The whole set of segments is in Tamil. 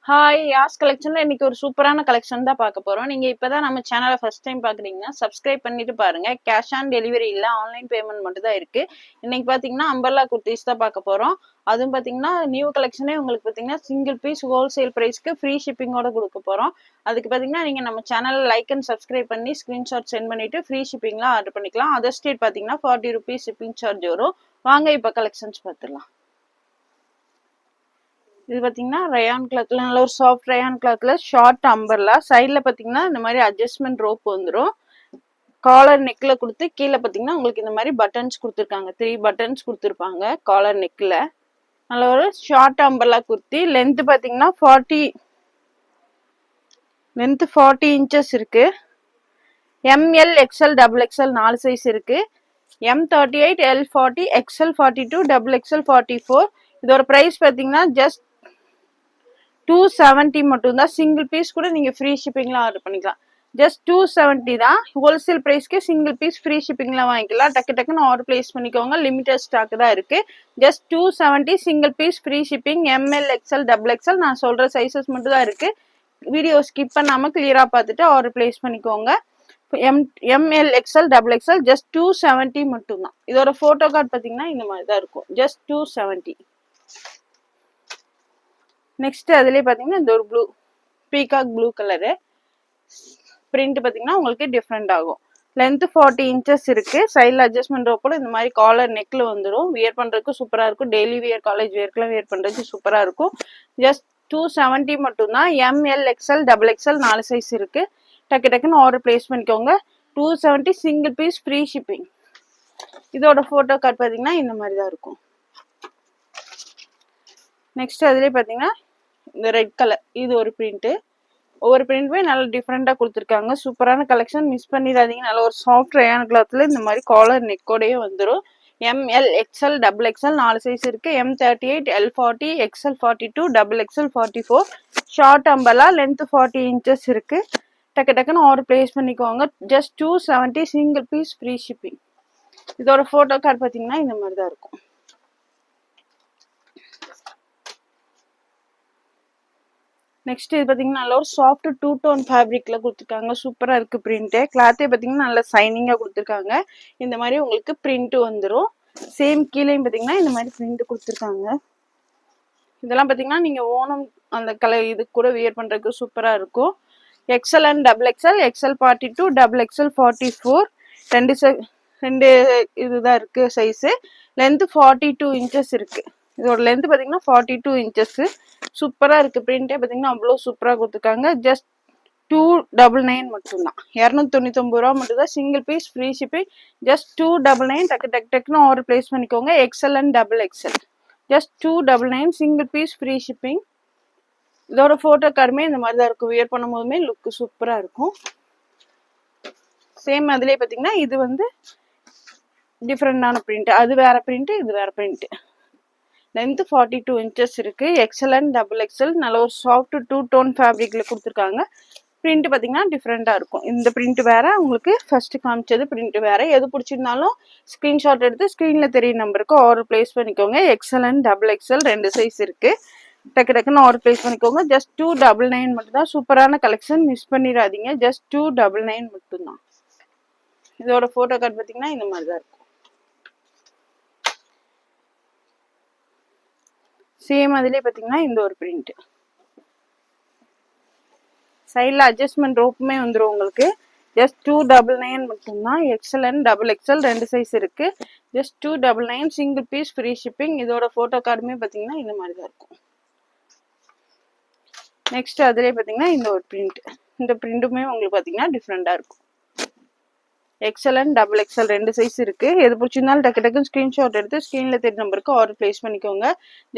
ஹாய் யாஸ் கலெக்ஷன்ல இன்னைக்கு ஒரு சூப்பரான கலெக்ஷன் தான் பார்க்க போறோம். நீங்க இப்பதான் நம்ம சேனலை ஃபர்ஸ்ட் டைம் பாக்குறீங்கன்னா சப்ஸ்கிரைப் பண்ணிட்டு பாருங்க. கேஷ் ஆன் டெலிவரி இல்ல, ஆன்லைன் பேமெண்ட் மட்டும் தான் இருக்கு. இன்னைக்கு பாத்தீங்கன்னா அம்பர்லா குர்த்திஸ் தான் பார்க்க போறோம். அதுவும் பாத்தீங்கன்னா நியூ கலெக்ஷனே உங்களுக்கு பாத்தீங்கன்னா சிங்கிள் பீஸ் ஹோல்சேல் பிரைஸ்க்கு ஃப்ரீ ஷிப்பிங்கோட கொடுக்க போறோம். அதுக்கு பாத்தீங்கன்னா நீங்க நம்ம சேனல் லைக் அண்ட் சப்ஸ்கிரைப் பண்ணி ஸ்கிரீன்ஷாட் சென்ட் பண்ணிட்டு ஃப்ரீ ஷிப்பிங்ல ஆர்டர் பண்ணிக்கலாம். அதர் ஸ்டேட் பாத்தீங்கன்னா 40 rupees ஷிப்பிங் சார்ஜ் வரும். வாங்க இப்ப கலெக்ஷன்ஸ் பார்த்துடலாம். இது பாத்தீங்கன்னா ரயான் கிளாத்ல நல்ல ஒரு சாஃப்ட் ரயான் கிளாத்ல ஷார்ட் அம்பர்லா சைட்ல பாத்தீங்கன்னா இந்த மாதிரி அட்ஜஸ்ட்மெண்ட் ரோப் வந்துடும். காலர் நெக்ல கொடுத்து கீழே பாத்தீங்கன்னா உங்களுக்கு இந்த மாதிரி பட்டன்ஸ் கொடுத்துருக்காங்க. 3 பட்டன்ஸ் கொடுத்துருப்பாங்க காலர் நெக்ல. நல்ல ஒரு ஷார்ட் அம்பர்லா குர்த்தி. லென்த் பாத்தீங்கன்னா 40 இன்ச்சஸ் இருக்கு. M L XL double XL 4 size இருக்கு. M38 L40 XL42 XXL 44. இதோட பிரைஸ் பாத்தீங்கன்னா ஜஸ்ட் 270 மட்டும் தான். சிங்கிள் பீஸ் கூட நீங்க ஃப்ரீ ஷிப்பிங்ல ஆர்டர் பண்ணிக்கலாம். ஜஸ்ட் 270 தான். ஹோல்சேல் பிரைஸ்க்கு சிங்கிள் பீஸ் ஃப்ரீ ஷிப்பிங்ல வாங்கிக்கலாம். டக்குன்னு ஆர்டர் பிளேஸ் பண்ணிக்கோங்க. லிமிடெட் ஸ்டாக் தான் இருக்கு. Just 270 single piece free shipping. ML XL double XL நான் சொல்ற சைசஸ் மட்டும் தான் இருக்கு. வீடியோ ஸ்கிப் பண்ணாம கிளியரா பார்த்துட்டு ஆர்டர் பிளேஸ் பண்ணிக்கோங்க. ML XL double XL just 270 மட்டும் தான். இதோட போட்டோ கார்டு பாத்தீங்கன்னா இந்த மாதிரி தான் இருக்கும். ஜஸ்ட் 270. நெக்ஸ்ட் அதுலயே பாத்தீங்கன்னா இந்த ஒரு blue peacock blue colour print பாத்தீங்கன்னா உங்களுக்கு டிஃப்ரெண்ட் ஆகும். லென்த் 40 இன்ச்சஸ் இருக்கு. சைட்ல அட்ஜஸ்ட்மெண்ட் ரோப்போட இந்த மாதிரி காலர் நெக்ல வந்துடும். வியர் பண்றதுக்கு சூப்பரா இருக்கும். டெய்லி வியர் காலேஜ் வியர்க்குலாம் வியர் பண்றதுக்கு சூப்பரா இருக்கும். ஜஸ்ட் 270 மட்டும் தான். ML XL double XL 4 size இருக்கு. டக்குன்னு ஆர்டர் பிளேஸ் பண்ணிக்கோங்க. 270 சிங்கிள் பீஸ் ஃப்ரீ ஷிப்பிங். இதோட போட்டோ கார்டு பாத்தீங்கன்னா இந்த மாதிரி தான் இருக்கும். நெக்ஸ்ட் அதுலயே பாத்தீங்கன்னா இந்த ரெட் கலர் இது ஒரு பிரிண்ட். ஒவ்வொரு பிரிண்ட்டுமே நல்ல டிஃப்ரெண்டா கொடுத்துருக்காங்க. சூப்பரான கலெக்ஷன், மிஸ் பண்ணிடாதீங்க. நல்ல ஒரு சாஃப்ட் ரயான் கிளாத்ல இந்த மாதிரி காலர் நெக்கோடயே வந்துடும். ML XL double XL 4 size இருக்கு. M38 L40 XL42 XXL 44. Short umbrella length 40 inches இருக்கு. டக்குன்னு ஆர்டர் பிளேஸ் பண்ணிக்கோங்க. Just 270 single piece free shipping. இதோட போட்டோ கார்டு பாத்தீங்கன்னா இந்த மாதிரி தான் இருக்கும். நெக்ஸ்ட் இது பாத்தீங்கன்னா நல்ல ஒரு சாஃப்ட் 2 டோன் ஃபேப்ரிக்ல கொடுத்துருக்காங்க. சூப்பரா இருக்கு பிரிண்ட். கிளாத்தே பாத்தீங்கன்னா நல்ல சைனிங்கா கொடுத்துருக்காங்க. இந்த மாதிரி உங்களுக்கு பிரிண்ட் வந்துடும். சேம் கீழேயும் பாத்தீங்கன்னா இந்த மாதிரி பிரிண்ட் கொடுத்துருக்காங்க. இதெல்லாம் பாத்தீங்கன்னா நீங்க ஓணம் அந்த கலர் இது கூட வியர் பண்றதுக்கு சூப்பரா இருக்கும். XL and double XL XL42 XXL 44 ரெண்டு இதுதான் இருக்கு சைஸ். லென்த் 42 இன்ச்சஸ் இருக்கு. இதோட லென்த் பாத்தீங்கன்னா 42 இன்ச்சஸ். சூப்பரா இருக்கு. பிரிண்டே பாத்தீங்கன்னா அவ்வளவு சூப்பரா கொடுத்துருக்காங்க. ஜஸ்ட் 299 மட்டும் தான். 299 ரூபா மட்டும் தான். Single piece free shipping. Just 299. டக்குன்னு ஆர்டர் பிளேஸ் பண்ணிக்கோங்க. XL and double XL just 299 single piece free shipping. இதோட போட்டோ கார்டுமே இந்த மாதிரி தான் இருக்கும். வியர் பண்ணும் போதுமே லுக் சூப்பரா இருக்கும். சேம் அதுலயே பாத்தீங்கன்னா இது வந்து டிஃப்ரெண்டான பிரிண்ட். அது வேற பிரிண்ட், இது வேற பிரிண்ட். லென்த் 42 இன்ச்சஸ் இருக்கு. XL அண்ட் டபுள் எக்ஸ்எல் நல்ல ஒரு சாஃப்ட் 2 டோன் ஃபேப்ரிக்ல கொடுத்துருக்காங்க. பிரிண்ட் பாத்தீங்கன்னா டிஃப்ரெண்டா இருக்கும். இந்த பிரிண்ட் வேற, உங்களுக்கு ஃபர்ஸ்ட் காமிச்சது பிரிண்ட் வேற. எது பிடிச்சிருந்தாலும் ஸ்கிரீன்ஷாட் எடுத்து ஸ்கிரீன்ல தெரிய நம்பருக்கு ஆர்டர் பிளேஸ் பண்ணிக்கோங்க. XL and double XL 2 size இருக்கு. டக்குன்னு ஆர்டர் பிளேஸ் பண்ணிக்கோங்க. ஜஸ்ட் 299 மட்டும் தான். சூப்பரான கலெக்ஷன், மிஸ் பண்ணிடாதீங்க. ஜஸ்ட் 299 மட்டும் தான். இதோட போட்டோ கார்டு பாத்தீங்கன்னா இந்த மாதிரி தான் இருக்கும். சேம் அதுலயே பாத்தீங்கன்னா இந்த ஒரு பிரிண்ட். சைட்ல அட்ஜஸ்ட்மெண்ட் ரோப்புமே வந்துடும் உங்களுக்கு. ஜஸ்ட் 299 மட்டும்தான். XL and double XL 2 size இருக்கு. Just 299 single piece free shipping. இதோட போட்டோ கார்டுமே பாத்தீங்கன்னா இந்த மாதிரி தான் இருக்கும். நெக்ஸ்ட் அதுலயே பாத்தீங்கன்னா இந்த ஒரு பிரிண்ட். இந்த பிரிண்ட்டுமே உங்களுக்கு பாத்தீங்கன்னா டிஃப்ரெண்டா இருக்கும். XL and double XL 2 size இருக்கு. எது பிடிச்சிருந்தாலும் டக்குன்னு ஸ்கிரீன்ஷாட் எடுத்து ஸ்கிரீன்ல தெரிய நம்பருக்கு ஆர்டர் பிளேஸ் பண்ணிக்கோங்க.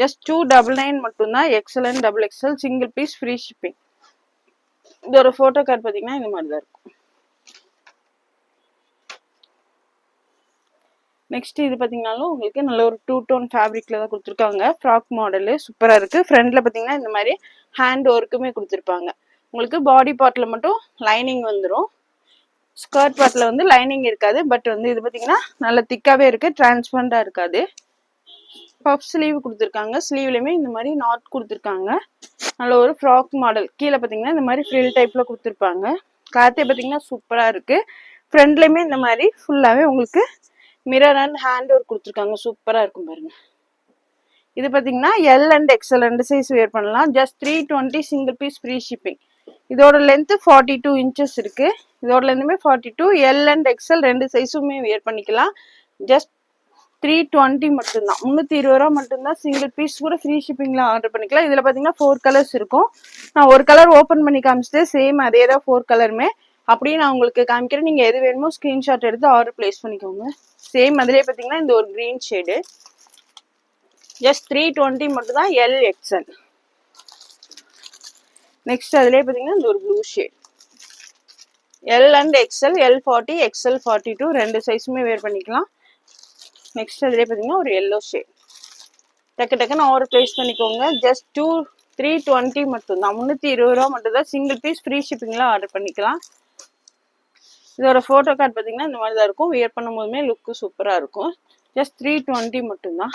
ஜஸ்ட் 299 மட்டும் தான். XL and double XL single piece free shipping. இதோட போட்டோ கார்டு பாத்தீங்கன்னா இந்த மாதிரி தான் இருக்கும். நெக்ஸ்ட் இது பாத்தீங்கன்னாலும் உங்களுக்கு நல்ல ஒரு 2 டோன் ஃபேப்ரிக்ல தான் கொடுத்துருக்காங்க. ஃப்ராக் மாடலு சூப்பரா இருக்கு. ஃப்ரண்ட்ல பாத்தீங்கன்னா இந்த மாதிரி ஹேண்ட் ஒர்க்குமே கொடுத்துருப்பாங்க. உங்களுக்கு பாடி பார்ட்ல மட்டும் லைனிங் வந்துடும். ஸ்கர்ட் பார்ட்ல வந்து லைனிங் இருக்காது. பட் வந்து இது பாத்தீங்கன்னா நல்ல திக்காவே இருக்கு. டிரான்ஸ்பரண்டா இருக்காது. பஃப் ஸ்லீவ் கொடுத்துருக்காங்க. ஸ்லீவ்லையுமே இந்த மாதிரி நாட் கொடுத்துருக்காங்க. நல்ல ஒரு ஃப்ராக் மாடல். கீழே பார்த்தீங்கன்னா இந்த மாதிரி ஃப்ரில் டைப்பில் கொடுத்துருப்பாங்க. கிளாத்தே பார்த்தீங்கன்னா சூப்பராக இருக்குது. ஃப்ரண்ட்லேயுமே இந்த மாதிரி ஃபுல்லாகவே உங்களுக்கு மிரர் அண்ட் ஹேண்ட் ஒர்க் கொடுத்துருக்காங்க. சூப்பராக இருக்கும் பாருங்க. இது பார்த்தீங்கன்னா L and XL 2 size wear பண்ணலாம். Just 320 single piece free shipping. இதோட லென்த்து 42 இன்ச்சஸ் இருக்குது. இதோட லென்த்துமே 42. எல் அண்ட் எக்ஸ்எல் 2 சைஸுமே வேர் பண்ணிக்கலாம். ஜஸ்ட் 320 மட்டும்தான். 320 ரூபா மட்டும்தான். சிங்கிள் பீஸ் கூட ஃப்ரீ ஷிப்பிங்கில் ஆர்டர் பண்ணிக்கலாம். இதில் பார்த்தீங்கன்னா 4 கலர்ஸ் இருக்கும். நான் ஒரு கலர் ஓப்பன் பண்ணி காமிச்சிட்டு சேம் அதே தான் 4 கலருமே அப்படியே நான் உங்களுக்கு காமிக்கிறேன். நீங்கள் எது வேணுமோ ஸ்க்ரீன்ஷாட் எடுத்து ஆர்டர் பிளேஸ் பண்ணிக்கோங்க. சேம் அதிலே பார்த்தீங்கன்னா இந்த ஒரு க்ரீன் ஷேடு ஜஸ்ட் 320 மட்டும் தான். L XL. நெக்ஸ்ட் அதிலே பார்த்தீங்கன்னா இந்த ஒரு blue shade. L and XL, L 40 XL 42 2 சைஸுமே வேர் பண்ணிக்கலாம். நெக்ஸ்ட் அதிலே பார்த்தீங்கன்னா ஒரு எல்லோ ஷேட். டக்கு டக்குன்னு ஆர்டர் பிளேஸ் பண்ணிக்கோங்க. ஜஸ்ட் 320 மட்டும்தான். 320 ரூபா மட்டும் தான். சிங்கிள் பீஸ் ஃப்ரீ ஷிப்பிங்கில் ஆர்டர் பண்ணிக்கலாம். இதோட ஃபோட்டோ கார்டு பார்த்தீங்கன்னா இந்த மாதிரி தான் இருக்கும். வியர் பண்ணும் போதுமே லுக்கு சூப்பராக இருக்கும். ஜஸ்ட் 320 மட்டும்தான்.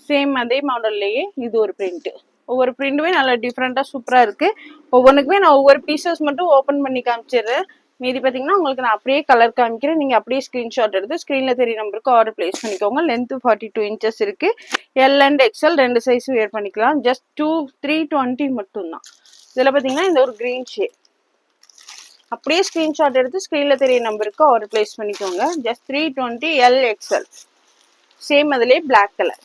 சேம் அதே மாடல்லையே இது ஒரு பிரிண்ட். ஒவ்வொரு பிரிண்ட்டுமே நல்லா டிஃப்ரெண்ட்டாக சூப்பராக இருக்குது. ஒவ்வொன்றுக்குமே நான் ஒவ்வொரு பீசஸ் மட்டும் ஓப்பன் பண்ணி காமிச்சிடுறேன். மீதி பார்த்தீங்கன்னா உங்களுக்கு நான் அப்படியே கலர் காமிக்கிறேன். நீங்கள் அப்படியே ஸ்க்ரீன்ஷாட் எடுத்து ஸ்க்ரீனில் தெரிய நம்பருக்கு ஆர்டர் பிளேஸ் பண்ணிக்கோங்க. லென்த்து 42 இன்ச்சஸ் இருக்குது. L and XL 2 size wear பண்ணிக்கலாம். ஜஸ்ட் 320 மட்டும்தான். இதில் பார்த்தீங்கன்னா இந்த ஒரு க்ரீன் ஷேட். அப்படியே ஸ்க்ரீன்ஷாட் எடுத்து ஸ்க்ரீனில் தெரிய நம்பருக்கு ஆர்டர் பிளேஸ் பண்ணிக்கோங்க. Just 320 L XL. சேம் அதிலே பிளாக் கலர்.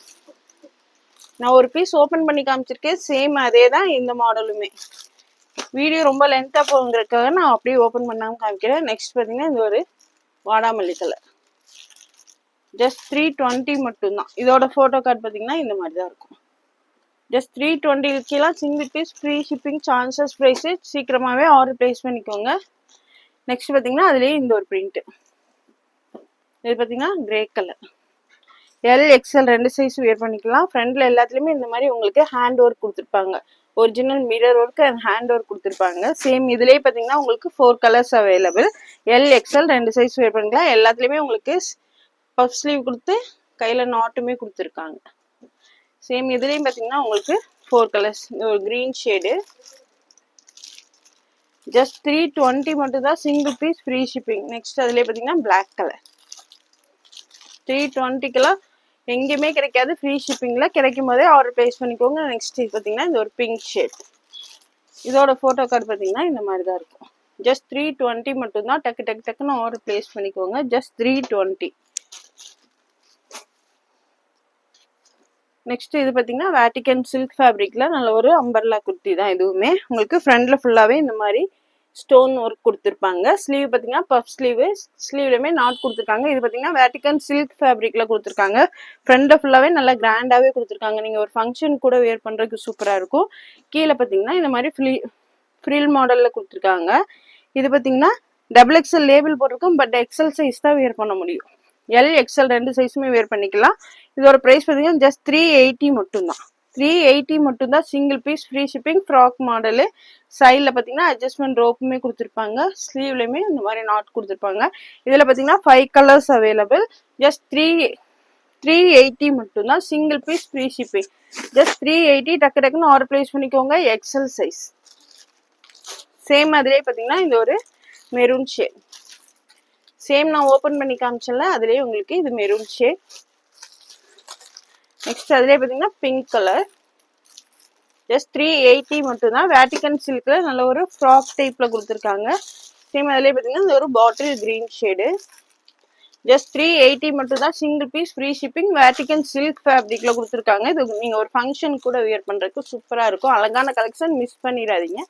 நான் ஒரு பீஸ் ஓப்பன் பண்ணி காமிச்சிருக்கேன். சேம் அதே தான் இந்த மாடலுமே. வீடியோ ரொம்ப லென்த்தாக போகுங்கிறதுக்காக நான் அப்படியே ஓப்பன் பண்ணாமல் காமிக்கிறேன். நெக்ஸ்ட் பார்த்தீங்கன்னா இந்த ஒரு வாடாமல்லி கலர். ஜஸ்ட் 320 மட்டும்தான். இதோட ஃபோட்டோ கார்டு பார்த்தீங்கன்னா இந்த மாதிரி தான் இருக்கும். Just 320 single piece free shipping. Chances price. சீக்கிரமாகவே ஆர்டர் ப்ளேஸ் பண்ணிக்கோங்க. நெக்ஸ்ட் பார்த்தீங்கன்னா அதுலேயே இந்த ஒரு பிரிண்ட்டு. இது பார்த்தீங்கன்னா grey colour. L XL 2 size wear பண்ணிக்கலாம். ஃப்ரண்ட்ல எல்லாத்துலேயுமே இந்த மாதிரி உங்களுக்கு ஹேண்ட் ஒர்க் கொடுத்துருப்பாங்க. Original mirror work and hand work கொடுத்துருப்பாங்க. சேம் இதுலேயே பார்த்தீங்கன்னா உங்களுக்கு 4 colours available. L XL 2 size wear பண்ணிக்கலாம். எல்லாத்துலேயுமே உங்களுக்கு பஃப் ஸ்லீவ் கொடுத்து கையில் நாட்டுமே கொடுத்துருக்காங்க. சேம் இதுலேயும் பார்த்தீங்கன்னா உங்களுக்கு 4 கலர்ஸ். ஒரு க்ரீன் ஷேடு. ஜஸ்ட் 320 மட்டும் தான். Single piece free shipping. Next அதுலேயே பார்த்தீங்கன்னா பிளாக் கலர். 320 எங்கேயுமே கிடைக்காது. ஃப்ரீ ஷிப்பிங்கில் கிடைக்கும் போதே ஆர்டர் பிளேஸ் பண்ணிக்கோங்க. நெக்ஸ்ட் பார்த்தீங்கன்னா இந்த ஒரு பிங்க் ஷேட். இதோட ஃபோட்டோ கார்டு பார்த்தீங்கன்னா இந்த மாதிரி தான் இருக்கும். ஜஸ்ட் 320 மட்டும்தான். டக்குன்னு ஆர்டர் பிளேஸ் பண்ணிக்கோங்க. ஜஸ்ட் 320. நெக்ஸ்ட் இது பார்த்தீங்கன்னா வேட்டிகன் சில்க் ஃபேப்ரிக்கில் நல்ல ஒரு அம்பர்லா குர்த்தி தான். இதுவுமே உங்களுக்கு ஃப்ரண்ட்ல ஃபுல்லாகவே இந்த மாதிரி ஸ்டோன் ஒர்க் கொடுத்துருப்பாங்க. ஸ்லீவ் பார்த்தீங்கன்னா பஃப் ஸ்லீவு. ஸ்லீவ்லையுமே நாட் கொடுத்துருக்காங்க. இது பார்த்தீங்கன்னா வேட்டிகன் சில்க் ஃபேப்ரிக்கில் கொடுத்துருக்காங்க. ஃப்ரண்ட்டில் ஃபுல்லாகவே நல்லா கிராண்டாகவே கொடுத்துருக்காங்க. நீங்கள் ஒரு ஃபங்க்ஷன் கூட வேர் பண்ணுறதுக்கு சூப்பராக இருக்கும். கீழே பார்த்தீங்கன்னா இந்த மாதிரி ஃப்ரில் மாடலில் கொடுத்துருக்காங்க. இது பார்த்தீங்கன்னா டபுள் எக்ஸ்எல் லேபிள் போட்டிருக்கும். பட் எக்ஸ்எல் சைஸ் தான் வேர் பண்ண முடியும். எல் எக்ஸ்எல் 2 சைஸுமே வேர் பண்ணிக்கலாம். இதோட ப்ரைஸ் பார்த்தீங்கன்னா ஜஸ்ட் 380 மட்டும்தான். 380 மட்டும்தான். Single piece free shipping. Frock model. சைடில் பார்த்தீங்கன்னா அட்ஜஸ்ட்மெண்ட் ரோப்புமே கொடுத்துருப்பாங்க. ஸ்லீவ்லையுமே இந்த மாதிரி நாட் கொடுத்துருப்பாங்க. இதில் பார்த்தீங்கன்னா 5 கலர்ஸ் அவைலபிள். ஜஸ்ட் 380 மட்டும்தான். Single piece free shipping. Just 380. டக்குன்னு ஆர்டர் பிளேஸ் பண்ணிக்கோங்க. XL size. சேம் மாதிரியே பார்த்தீங்கன்னா இந்த ஒரு மெரூன் ஷேட். சேம் நான் ஓப்பன் பண்ணி காமிச்சல அதுலேயே உங்களுக்கு இது மெரூன் ஷேட். நெக்ஸ்ட் அதுலேயே பார்த்தீங்கன்னா பிங்க் கலர். ஜஸ்ட் 380 மட்டும்தான். வேட்டிகன் சில்கில் நல்ல ஒரு ஃப்ராக் டைப்பில் கொடுத்துருக்காங்க. சேம் அதிலே பார்த்தீங்கன்னா இந்த ஒரு பாட்டில் க்ரீன் ஷேடு. ஜஸ்ட் 380 மட்டும்தான். Single piece free shipping. Vatican silk ஃபேப்ரிக்கில் கொடுத்துருக்காங்க. இது நீங்கள் ஒரு ஃபங்க்ஷன் கூட வியர் பண்ணுறதுக்கு சூப்பராக இருக்கும். அழகான கலெக்ஷன். மிஸ் பண்ணிடாதீங்க.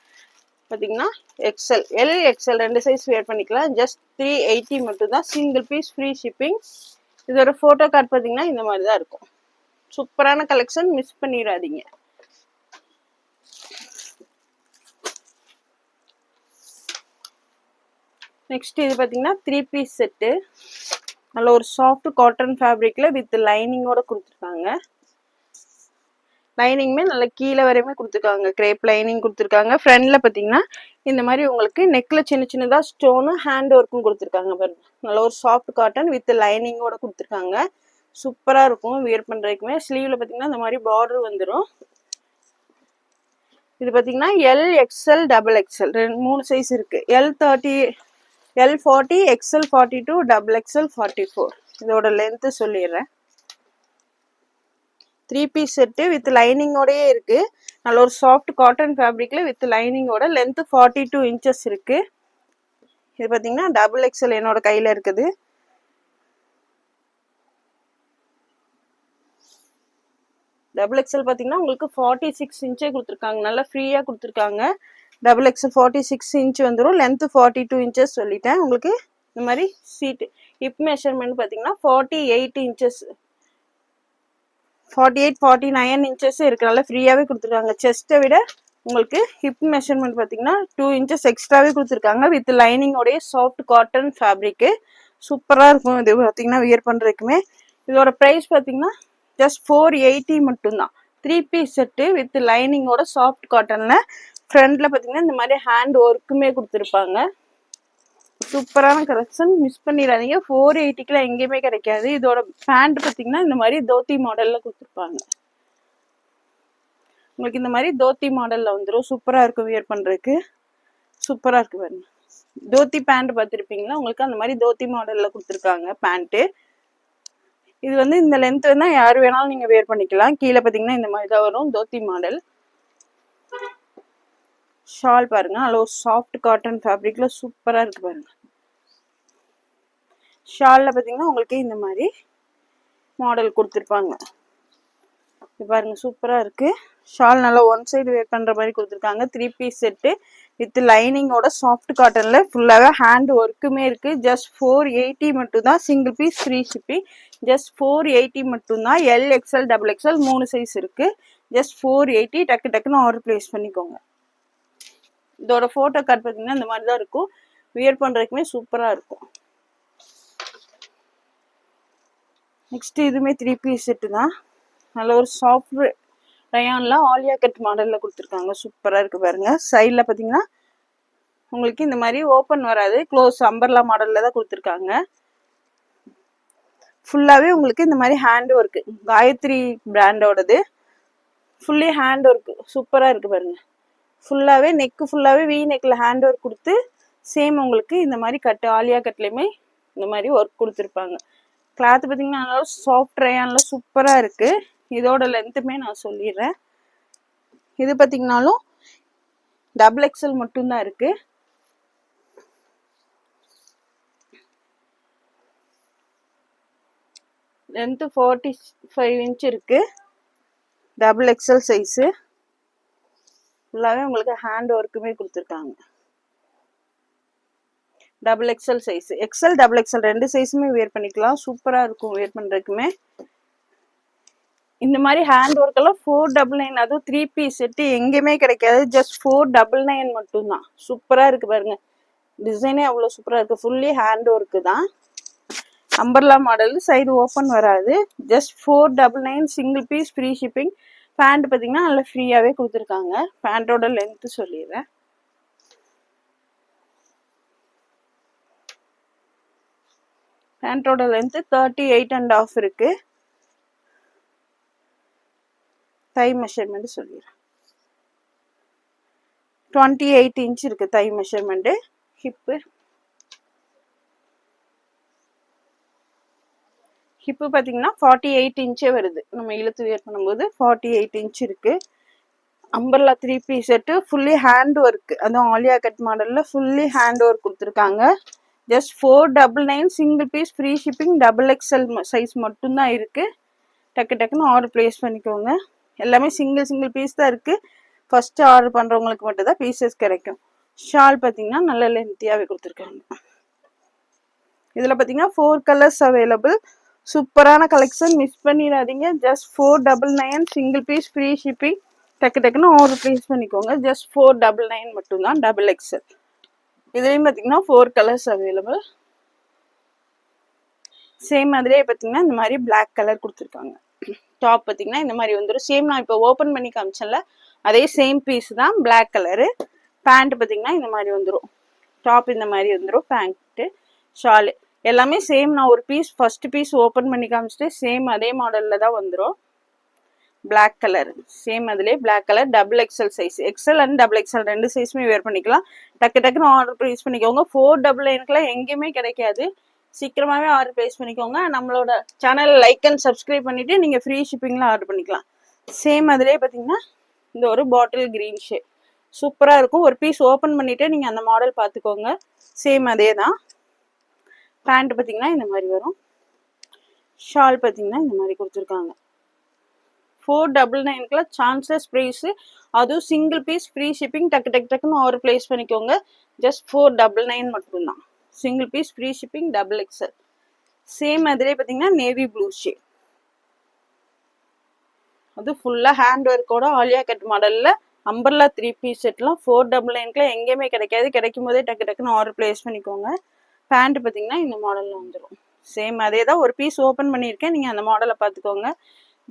பார்த்தீங்கன்னா XL L XL 2 size wear பண்ணிக்கலாம். ஜஸ்ட் 380 மட்டும்தான். Single piece free shipping. இதோட ஃபோட்டோ கார்டு பார்த்தீங்கன்னா இந்த மாதிரி தான் இருக்கும். சூப்பரான கலெக்ஷன். மிஸ் பண்ணிடாதீங்க. நெக்ஸ்ட் இது பார்த்தீங்கன்னா 3 பீஸ் செட்டு. நல்ல ஒரு சாஃப்ட் காட்டன் ஃபேப்ரிக்கில் வித் லைனிங்கோட கொடுத்துருக்காங்க. லைனிங்குமே நல்லா கீழே வரையுமே கொடுத்துருக்காங்க. கிரேப் லைனிங் கொடுத்துருக்காங்க. ஃப்ரண்ட்ல பார்த்தீங்கன்னா இந்த மாதிரி உங்களுக்கு நெக்கில் சின்னதாக ஸ்டோனும் ஹேண்ட் ஒர்க்கும் கொடுத்துருக்காங்க. பாருங்க நல்ல ஒரு சாஃப்ட் காட்டன் வித் லைனிங்கோட கொடுத்துருக்காங்க. சூப்பராக இருக்கும் வியர் பண்ணுறதுக்குமே. ஸ்லீவில் பார்த்தீங்கன்னா இந்த மாதிரி பார்டர் வந்துடும். இது பார்த்தீங்கன்னா L XL double XL 3 size இருக்குது. L30 L40 XL42 XXL44. இதோட லென்த்து சொல்லிடுறேன். 3 பீஸ் செட்டு வித் லைனிங்கோடயே இருக்குது. நல்ல ஒரு சாஃப்ட் காட்டன் ஃபேப்ரிக்கில் வித் லைனிங்கோட லென்த்து 42 இன்ச்சஸ் இருக்குது. இது பார்த்தீங்கன்னா டபுள் எக்ஸ்எல் என்னோட கையில் இருக்குது. டபுள் எக்ஸ்எல் பார்த்தீங்கன்னா உங்களுக்கு 46 இன்ச்சே கொடுத்துருக்காங்க. நல்லா ஃப்ரீயாக கொடுத்துருக்காங்க. டபுள் எக்ஸ்எல் 46 இன்ச் வந்துடும். லென்த்து 42 இன்ச்சஸ் சொல்லிட்டேன். உங்களுக்கு இந்த மாதிரி சீட்டு ஹிப் மெஷர்மெண்ட் பார்த்தீங்கன்னா 48 இன்ச்சஸ் 48 49 இன்ச்சஸ் இருக்குது. நல்லா ஃப்ரீயாகவே கொடுத்துருக்காங்க. செஸ்ட்டை விட உங்களுக்கு ஹிப் மெஷர்மெண்ட் பார்த்தீங்கன்னா 2 இன்ச்சஸ் எக்ஸ்ட்ராவே கொடுத்துருக்காங்க. வித் லைனிங்கோடைய சாஃப்ட் காட்டன் ஃபேப்ரிக்கு சூப்பராக இருக்கும். இது பார்த்தீங்கன்னா வியர் பண்ணுறதுக்குமே. இதோட ப்ரைஸ் பார்த்தீங்கன்னா ஜஸ்ட் 480 மட்டும்தான். 3 பீஸ் செட்டு வித் லைனிங்கோட சாஃப்ட் காட்டனில் ஃப்ரண்ட்டில் பார்த்தீங்கன்னா இந்த மாதிரி ஹேண்ட் ஒர்க்குமே கொடுத்துருப்பாங்க. சூப்பரான கலெக்ஷன், மிஸ் பண்ணிடாதீங்க. 480க்குலாம் எங்கேயுமே கிடைக்காது. இதோட பேண்ட் பார்த்தீங்கன்னா இந்த மாதிரி தோத்தி மாடலில் கொடுத்துருப்பாங்க. உங்களுக்கு இந்த மாதிரி தோத்தி மாடலில் வந்துடும். சூப்பராக இருக்கும் வியர் பண்ணுறதுக்கு. சூப்பராக இருக்கு பாருங்க. தோத்தி பேண்ட் பார்த்துருப்பீங்களா, உங்களுக்கு அந்த மாதிரி தோத்தி மாடலில் கொடுத்துருக்காங்க பேண்ட்டு. இது வந்து இந்த லென்த் வேணா யார் வேணாலும் நீங்கள் வேர் பண்ணிக்கலாம். கீழே பார்த்தீங்கன்னா இந்த மாதிரி தான் வரும் தோத்தி மாடல். ஷால் பாருங்க, நல்ல ஒரு சாஃப்ட் காட்டன் ஃபேப்ரிக்ல சூப்பராக இருக்கு பாருங்க. ஷாலில் பார்த்தீங்கன்னா உங்களுக்கு இந்த மாதிரி மாடல் கொடுத்துருப்பாங்க. இது பாருங்க சூப்பராக இருக்கு. ஷால் நல்லா ஒன் சைடு வேர் பண்ணுற மாதிரி கொடுத்துருக்காங்க. 3 பீஸ் செட்டு வித் லைனிங்கோட சாஃப்ட் காட்டனில் ஃபுல்லாகவே ஹேண்ட் ஒர்க்குமே இருக்குது. ஜஸ்ட் 480 மட்டும்தான். Single piece free shipping. Just 480 மட்டும்தான். L XL double XL 3 size இருக்குது. ஜஸ்ட் 480. டக்கு டக்குன்னு ஆர்டர் ப்ளேஸ் பண்ணிக்கோங்க. இதோட ஃபோட்டோ கார்டு பார்த்தீங்கன்னா இந்த மாதிரி தான் இருக்கும். வியர் பண்ணுறதுக்குமே சூப்பராக இருக்கும். நெக்ஸ்ட் இதுவுமே 3 பீஸ் செட்டு தான். நல்ல ஒரு சாஃப்ட் ரயான்ல ஆலியா கட் மாடலில் கொடுத்துருக்காங்க. சூப்பராக இருக்குது பாருங்க. சைடில் பார்த்தீங்கன்னா உங்களுக்கு இந்த மாதிரி ஓப்பன் வராது, க்ளோஸ் அம்பர்லா மாடலில் தான் கொடுத்துருக்காங்க. ஃபுல்லாகவே உங்களுக்கு இந்த மாதிரி ஹேண்ட் ஒர்க்கு, காயத்ரி பிராண்டோடது. ஃபுல்லி ஹேண்ட் ஒர்க்கு சூப்பராக இருக்குது பாருங்க. ஃபுல்லாகவே நெக்கு ஃபுல்லாகவே வி நெக்கில் ஹேண்ட் ஒர்க் கொடுத்து சேம் உங்களுக்கு இந்த மாதிரி கட்டு ஆலியா கட்லேயுமே இந்த மாதிரி ஒர்க் கொடுத்துருப்பாங்க. கிளாத் பார்த்தீங்கன்னா நல்லா சாஃப்ட் ரயானில் சூப்பராக இருக்குது. இதோட லென்த்துமே நான் சொல்லிடுறேன். இது பார்த்தீங்கன்னாலும் டபுள் எக்ஸ்எல் மட்டும்தான் இருக்கு. லென்த்து 45 இன்ச் இருக்கு. Double XL size. ஃபுல்லாகவே உங்களுக்கு ஹேண்ட் ஒர்க்குமே கொடுத்துருக்காங்க. Double XL size, XL double XL 2 சைஸுமே வேர் பண்ணிக்கலாம். சூப்பராக இருக்கும் வேர் பண்ணுறதுக்குமே. இந்த மாதிரி ஹேண்ட் ஒர்க் எல்லாம் 499. அதுவும் 3 பீஸ் செட்டு எங்கேயுமே கிடைக்காது. ஜஸ்ட் 499 மட்டும்தான். சூப்பராக இருக்குது பாருங்க. டிசைனே அவ்வளோ சூப்பராக இருக்குது. ஃபுல்லி ஹேண்ட் ஒர்க்கு தான். அம்பர்லா மாடல், சைடு ஓப்பன் வராது. Just 499. Single piece free shipping. Pant பார்த்தீங்கன்னா நல்லா ஃப்ரீயாகவே கொடுத்துருக்காங்க. பேண்ட்டோட லென்த்து சொல்லிடுறேன். பேண்ட்டோட லென்த்து 38.5 இருக்கு. தை மெஷர்மெண்ட் சொல்லிடுறேன். 28 இன்ச் இருக்கு தை மெஷர்மெண்ட். ஹிப்பு பார்த்தீங்கன்னா 48 இன்ச்சே வருது. நம்ம இழுத்து வேர் பண்ணும்போது 48 இன்ச் இருக்கு. Umbrella 3 piece set fully hand work. அதுவும் ஆலியா கட் மாடலில் ஃபுல்லி ஹேண்ட் ஒர்க் கொடுத்துருக்காங்க. Just 499. Single piece free shipping. Double XL size மட்டும்தான் இருக்கு. டக்கு டக்குன்னு ஆர்டர் ப்ளேஸ் பண்ணிக்கோங்க. எல்லாமே சிங்கிள் பீஸ் தான் இருக்குது. ஃபஸ்ட்டு ஆர்டர் பண்ணுறவங்களுக்கு மட்டும் தான் பீசஸ் கிடைக்கும். ஷால் பார்த்தீங்கன்னா நல்ல லென்த்தியாகவே கொடுத்துருக்காங்க. இதில் பார்த்தீங்கன்னா 4 கலர்ஸ் அவைலபிள். சூப்பரான கலெக்ஷன், மிஸ் பண்ணிடாதீங்க. Just 499. Single piece free shipping. டக்கு டக்குன்னு ஆர்டர் ப்ளேஸ் பண்ணிக்கோங்க. ஜஸ்ட் 499 மட்டும்தான். Double XL. இதுலேயும் பார்த்தீங்கன்னா 4 கலர்ஸ் அவைலபிள். சேம் மாதிரியே பார்த்தீங்கன்னா இந்த மாதிரி பிளாக் கலர் கொடுத்துருக்காங்க. டாப் பார்த்தீங்கன்னா இந்த மாதிரி வந்துடும். சேம் நான் இப்போ ஓப்பன் பண்ணி காமிச்சேன்ல, அதே சேம் பீஸ் தான், பிளாக் கலரு. பேண்ட் பார்த்தீங்கன்னா இந்த மாதிரி வந்துடும். டாப் இந்த மாதிரி வந்துடும். பேண்ட்டு ஷாலு எல்லாமே சேம். நான் ஒரு பீஸ் ஃபர்ஸ்ட் பீஸ் ஓப்பன் பண்ணி காமிச்சிட்டு சேம் அதே மாடலில் தான் வந்துடும். பிளாக் கலர் சேம் அதுலேயே black colour double XL size, XL and double XL 2 சைஸுமே வேர் பண்ணிக்கலாம். டக்குன்னு ஆர்டர் ப்ளேஸ் பண்ணிக்கோங்க. 499 எங்கேயுமே கிடைக்காது. சீக்கிரமாகவே ஆர்டர் ப்ளேஸ் பண்ணிக்கோங்க. நம்மளோட சேனல் லைக் அண்ட் சப்ஸ்கிரைப் பண்ணிவிட்டு நீங்கள் ஃப்ரீ ஷிப்பிங்கில் ஆர்டர் பண்ணிக்கலாம். சேம் அதுலேயே பார்த்தீங்கன்னா இந்த ஒரு பாட்டில் க்ரீன் ஷேட் சூப்பராக இருக்கும். ஒரு பீஸ் ஓப்பன் பண்ணிவிட்டு நீங்கள் அந்த மாடல் பார்த்துக்கோங்க. சேம் அதே தான். பேண்ட் பார்த்தீங்கன்னா இந்த மாதிரி வரும். ஷால் பார்த்தீங்கன்னா இந்த மாதிரி கொடுத்துருக்காங்க. 499 சான்சஸ் ப்ரைஸு, அதுவும் சிங்கிள் பீஸ் ஃப்ரீ ஷிப்பிங். டக்குன்னு ஆர்டர் ப்ளேஸ் பண்ணிக்கோங்க. ஜஸ்ட் 499 மட்டும்தான். Single piece free shipping double XL. Same அதிலே பார்த்தீங்கன்னா நேவி ப்ளூ ஷேட், அது ஃபுல்லாக ஹேண்ட் ஒர்க்கோட ஆலியா கட் மாடலில் அம்பர்லா 3 பீஸ் செட்லாம் 499 எங்கேயுமே கிடைக்காது. கிடைக்கும் போதே டக்குன்னு ஆர்டர் ப்ளேஸ் பண்ணிக்கோங்க. பேண்ட் பார்த்தீங்கன்னா இந்த மாடலில் வந்துடும். சேம் அதே தான். ஒரு பீஸ் ஓப்பன் பண்ணியிருக்கேன், நீங்கள் அந்த மாடலை பார்த்துக்கோங்க.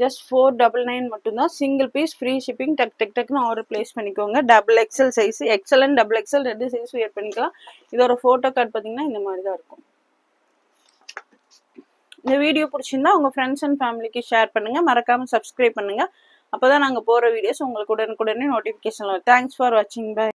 ஜஸ்ட் 499 மட்டும்தான். Single piece free shipping. டக்குன்னு ஆர்டர் ப்ளேஸ் பண்ணிக்கோங்க. Double XL size, XL and double XL 2 size wear பண்ணிக்கலாம். இதோட ஃபோட்டோ கார்டு பார்த்தீங்கன்னா இந்த மாதிரி தான் இருக்கும். இந்த வீடியோ பிடிச்சிருந்தா உங்கள் ஃப்ரெண்ட்ஸ் அண்ட் ஃபேமிலிக்கு ஷேர் பண்ணுங்கள். மறக்காமல் சப்ஸ்கிரைப் பண்ணுங்கள். அப்போ தான் நாங்கள் போகிற வீடியோஸ் உங்களுக்கு உடனுக்குடனே நோட்டிஃபிகேஷன் வரும். தேங்க்ஸ் ஃபார் வாட்சிங். பை.